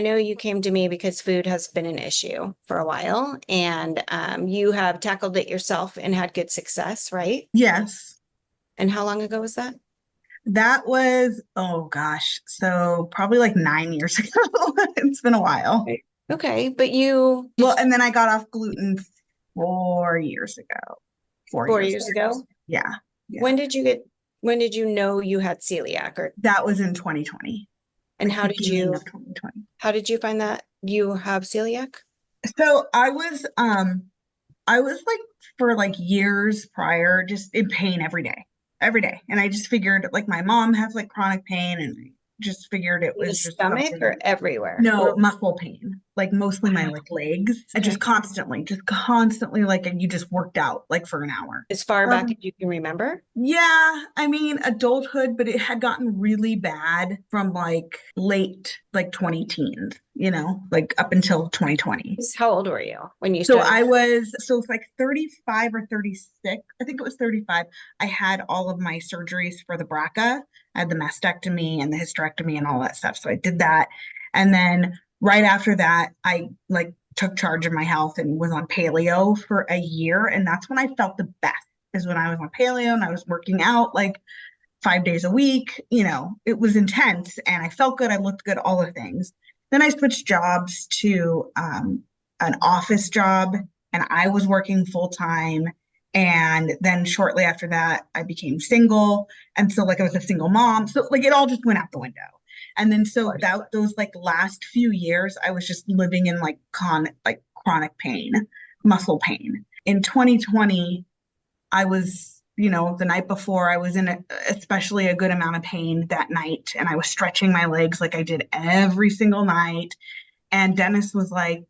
I know you came to me because food has been an issue for a while, and you have tackled it yourself and had good success, right? Yes. And how long ago was that? That was, oh gosh, so probably like 9 years ago. It's been a while. Right. Okay, but you did Well, and then I got off gluten 4 years ago. Four 4 years years ago. ago. Yeah. Yeah. When did you get, when did you know you had celiac, or That was in 2020, and like beginning of 2020. how did you find that you have celiac? So I was like for like years prior, just in pain every day. And I just figured like my mom has like chronic pain and I just figured it In the was just stomach something. or everywhere? No, muscle pain, like mostly my Wow. like legs. I Okay. just constantly like, and you just worked out like for an hour. As far back as Um, you can remember? yeah, I mean adulthood, but it had gotten really bad from like late like 20 teens, like up until 2020. How old were you when you So started? it's like 35 or 36. I think it was 35. I had all of my surgeries for the BRCA. I had the mastectomy and the hysterectomy and all that stuff. So I did that. And then right after that, I like took charge of my health and was on paleo for a year. And that's when I felt the best, is when I was on paleo and I was working out like 5 days a week. It was intense and I felt good. I looked good, all the things. Then I switched jobs to an office job and I was working full time. And then shortly after that, I became single. And so, like, I was a single mom. So, like, it all just went out the window. And then, so that those like last few years, I was just living in like chronic pain, muscle pain. In 2020, I was, the night before, I was in especially a good amount of pain that night. And I was stretching my legs like I did every single night. And Dennis was like,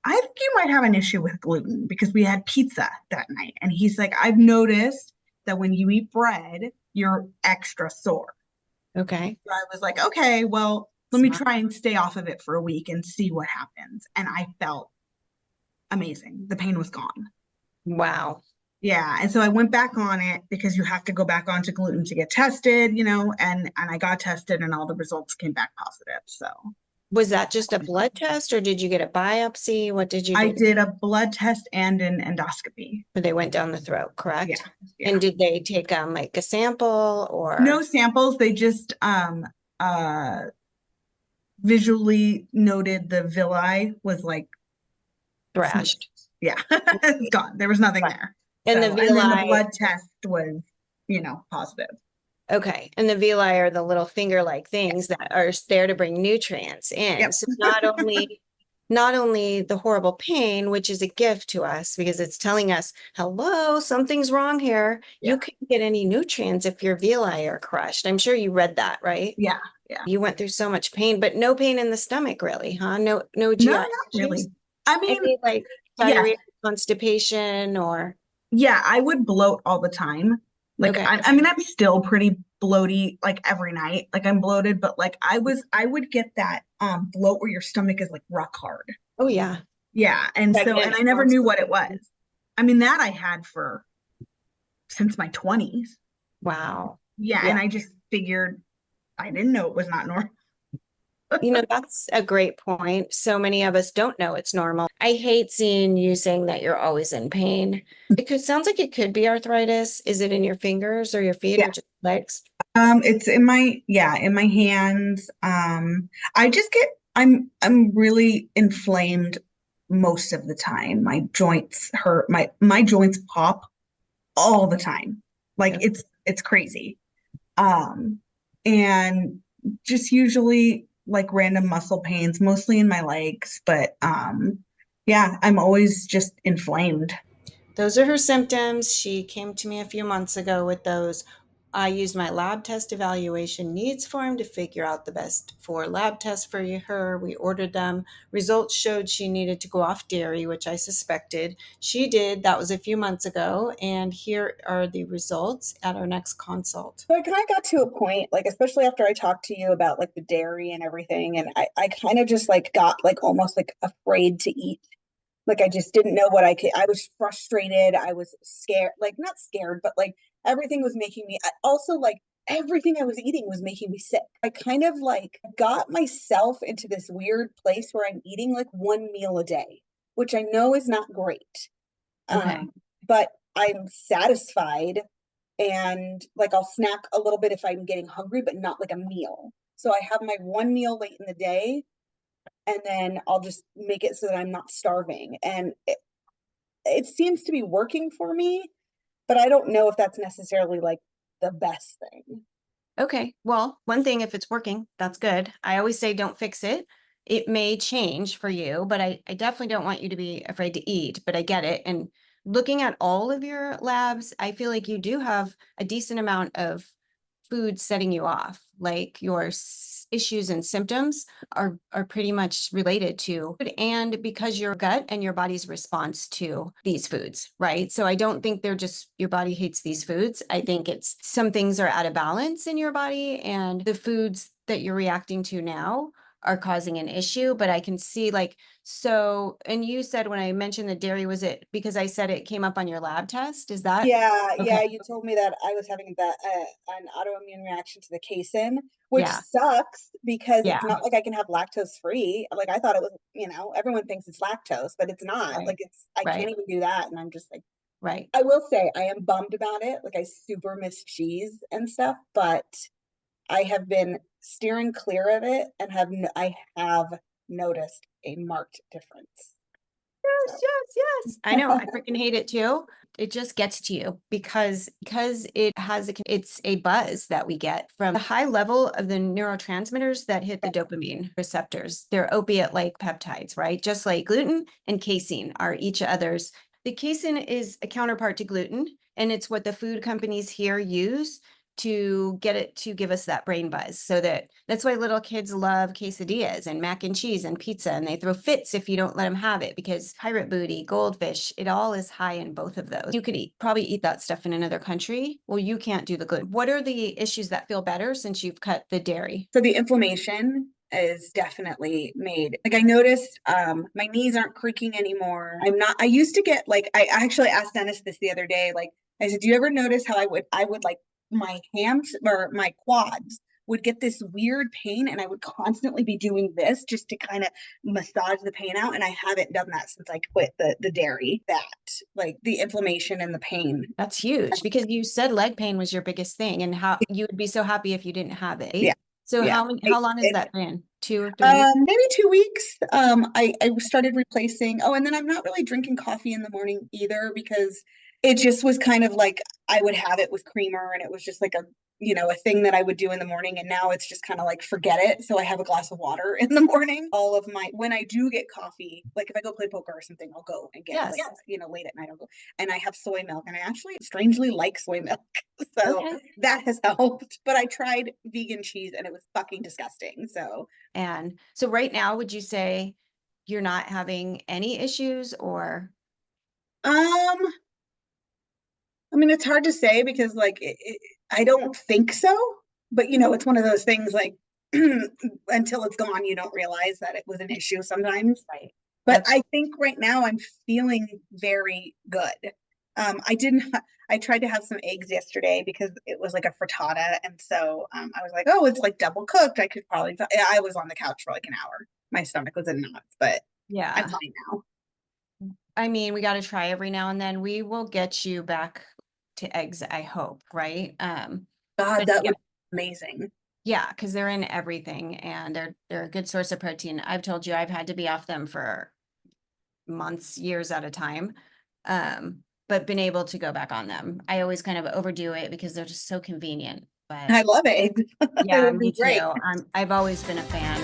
I think you might have an issue with gluten because we had pizza that night. And he's like, I've noticed that when you eat bread, you're extra sore. Okay. So I was like, okay, well, let me try and stay off of it for a week and see what happens. And I felt amazing. The pain was gone. Wow. Yeah, and so I went back on it because you have to go back onto gluten to get tested, and I got tested and all the results came back positive. So Was that just a blood test or did you get a biopsy? What did you I do? did a blood test and an endoscopy. They went down the throat, Yeah, correct? yeah. And did they take like a sample No or samples, they just uh visually noted the villi was like smooth. thrashed? Yeah, it's gone. There was nothing Right. there. And the So, and then the villi, blood test was, positive. okay. And the villi are the little finger-like things that are there to bring nutrients in. Yep. So not only the horrible pain, which is a gift to us because it's telling us, hello, something's wrong here. Yeah. You can't get any nutrients if your villi are crushed. I'm sure you read that, right? Yeah. Yeah. You went through so much pain, but no pain in the stomach, really, huh? No No, GI not issues? really. I mean, Any like yes. diarrhea, constipation, or Yeah, I would bloat all the time. Like okay. I mean, I'm still pretty bloaty like every night. Like I'm bloated, but like I would get that bloat where your stomach is like rock hard. Oh yeah. Yeah, and Pregnant I never knew what it was. constipation. I mean, that I had for since my 20s. Wow. Yeah, Yeah. and I just figured I didn't know it was not normal. That's a great point. So many of us don't know it's normal. I hate seeing you saying that you're always in pain. It could sounds like it could be arthritis. Is it in your fingers or your feet Yeah. or just legs? It's in my hands. I just get I'm really inflamed most of the time. My joints hurt. My joints pop all the time. Like Yeah. it's crazy. Um, and just usually like random muscle pains, mostly in my legs, but yeah, I'm always just inflamed. Those are her symptoms. She came to me a few months ago with those. I used my lab test evaluation needs form to figure out the best 4 lab tests for her. We ordered them. Results showed she needed to go off dairy, which I suspected. She did. That was a few months ago. And here are the results at our next consult. So I kind of got to a point, like, especially after I talked to you about like the dairy and everything, and I kind of just like got like almost like afraid to eat. Like I just didn't know what I could. I was frustrated. I was scared, like not scared, but like everything was making me also like everything I was eating was making me sick. I kind of like got myself into this weird place where I'm eating like one meal a day, which I know is not great. Okay. But I'm satisfied, and like I'll snack a little bit if I'm getting hungry, but not like a meal. So I have my one meal late in the day, and then I'll just make it so that I'm not starving. And it seems to be working for me, but I don't know if that's necessarily like the best thing. Okay. Well, one thing, if it's working, that's good. I always say don't fix it. It may change for you, but I definitely don't want you to be afraid to eat, but I get it. And looking at all of your labs, I feel like you do have a decent amount of food setting you off. Like your issues and symptoms are pretty much related to food, and because your gut and your body's response to these foods, right? So I don't think they're just your body hates these foods. I think it's some things are out of balance in your body, and the foods that you're reacting to now are causing an issue. But I can see like, so, and you said when I mentioned the dairy, was it because I said it came up on your lab test? Is that Yeah, okay? yeah, you told me that I was having that an autoimmune reaction to the casein, which Yeah. sucks because Yeah. it's not like I can have lactose free. Like I thought it was, everyone thinks it's lactose, but it's not. Right. Like I Right. can't even do that, and I'm just like, Right. I will say I am bummed about it. Like I super miss cheese and stuff, but I have been steering clear of it and I have noticed a marked difference. Yes, yes, yes. I know. I freaking hate it too. It just gets to you because it has it's a buzz that we get from the high level of the neurotransmitters that hit the dopamine receptors. They're opiate-like peptides, right? Just like gluten and casein are each other's. The casein is a counterpart to gluten, and it's what the food companies here use to get it to give us that brain buzz. So that's why little kids love quesadillas and mac and cheese and pizza, and they throw fits if you don't let them have it, because pirate booty, goldfish, it all is high in both of those. You could probably eat that stuff in another country. Well, you can't do the gluten. What are the issues that feel better since you've cut the dairy? So the inflammation is definitely made. Like I noticed my knees aren't creaking anymore. I used to get like I actually asked Dennis this the other day. Like I said, do you ever notice how I would like my hams or my quads would get this weird pain, and I would constantly be doing this just to kind of massage the pain out. And I haven't done that since I quit the dairy. That like the inflammation and the pain. That's huge, because you said leg pain was your biggest thing, and how you would be so happy if you didn't have it. Yeah. So Yeah. how long has that been? 2 or 3 weeks? Maybe 2 weeks. I started replacing. Oh, and then I'm not really drinking coffee in the morning either because it just was kind of like I would have it with creamer, and it was just like a thing that I would do in the morning. And now it's just kind of like forget it. So I have a glass of water in the morning. All of my when I do get coffee, like if I go play poker or something, I'll go and get Yes. like late at night I'll go, and I have soy milk, and I actually strangely like soy milk. So Okay. that has helped. But I tried vegan cheese and it was fucking disgusting. So And so right now, would you say you're not having any issues, or? Um, I mean, it's hard to say because like I don't think so, but it's one of those things like until it's gone, you don't realize that it was an issue sometimes. Right. But That's I think right now I'm feeling very good. I didn't. I tried to have some eggs yesterday because it was like a frittata, and so I was like, oh, it's like double cooked. I could probably. I was on the couch for like an hour. My stomach was in knots, but I'm yeah. fine now. I mean, we got to try every now and then. We will get you back to eggs, I hope, right? God, But that yeah, would be amazing. yeah, because they're in everything, and they're a good source of protein. I've told you I've had to be off them for months, years at a time. But been able to go back on them. I always kind of overdo it because they're just so convenient. But I love eggs. It yeah, would be me great. too. I've always been a fan.